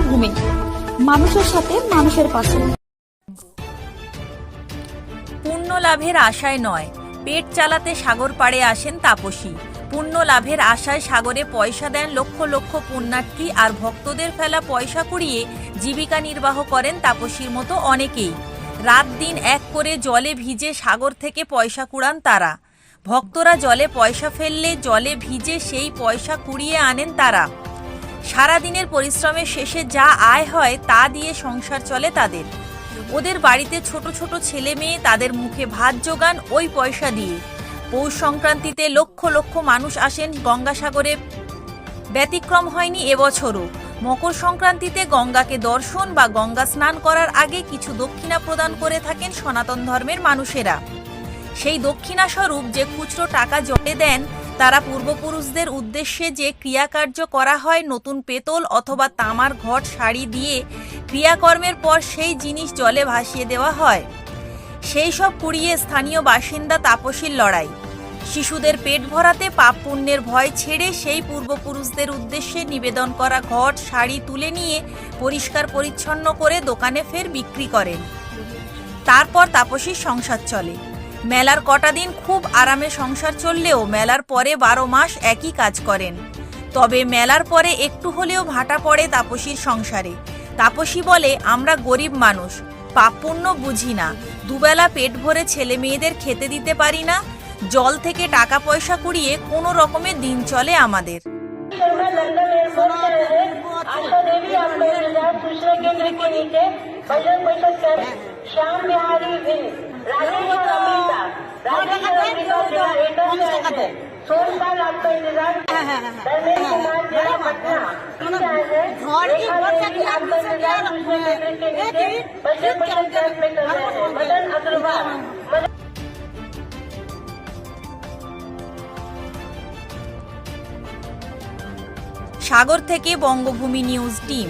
বঙ্গভূমি, মানুষের সাথে মানুষের পাশে। পুণ্য লাভের আশায় নয়, পেট চালাতে সাগর পাড়ে আসেন তাপসী। পুণ্য লাভের আশায় সাগরে পয়সা দেন লক্ষ লক্ষ পুণ্যার্থী, আর ভক্তদের ফেলা পয়সা কুড়িয়ে জীবিকা নির্বাহ করেন তাপসীর মতো অনেকেই। রাত দিন এক করে জলে ভিজে সাগর থেকে পয়সা কুড়ান তারা। ভক্তরা জলে পয়সা ফেললে জলে ভিজে সেই পয়সা কুড়িয়ে আনেন তারা। সারাদিনের পরিশ্রমের শেষে যা আয় হয় তা দিয়ে সংসার চলে তাদের। ওদের বাড়িতে ছোট ছোট ছেলে মেয়ে, তাদের মুখে ভাত জোগান ওই পয়সা দিয়ে। পৌষ সংক্রান্তিতে লক্ষ লক্ষ মানুষ আসেন গঙ্গাসাগরে, ব্যতিক্রম হয়নি এবছরও। মকর সংক্রান্তিতে গঙ্গাকে দর্শন বা গঙ্গা স্নান করার আগে কিছু দক্ষিণা প্রদান করে থাকেন সনাতন ধর্মের মানুষেরা। সেই দক্ষিণা স্বরূপ যে খুচরো টাকা জলে দেন, তারা পূর্বপুরুষদের উদ্দেশ্যে যে ক্রিয়াকার্য করা হয় নতুন পেতল অথবা তামার ঘট শাড়ি দিয়ে ক্রিয়াকর্মের পর সেই জিনিস জলে ভাসিয়ে দেওয়া হয়। সেই সব কুড়িয়ে স্থানীয় বাসিন্দা তাপসীর লড়াই। শিশুদের পেট ভরাতে পাপ পুণ্যের ভয় ছেড়ে সেই পূর্বপুরুষদের উদ্দেশ্যে নিবেদন করা ঘট শাড়ি তুলে নিয়ে পরিষ্কার পরিচ্ছন্ন করে দোকানে ফের বিক্রি করেন। তারপর তাপসীর সংসার চলে। মেলার কটা দিন খুব আরামে সংসার চললেও মেলার পরে 12 মাস একই কাজ করেন। তবে মেলার পরে একটু হলেও ভাটা পড়ে তাপসীর সংসারে। তাপসী বলে, আমরা গরিব মানুষ, পাপ পুণ্য বুঝি না, দুবেলা পেট ভরে ছেলে মেয়েদের খেতে দিতে পারি না, জল থেকে টাকা পয়সা কুড়িয়ে কোনো রকমে দিন চলে আমাদের। সাগর থেকে বঙ্গভূমি নিউজ টিম।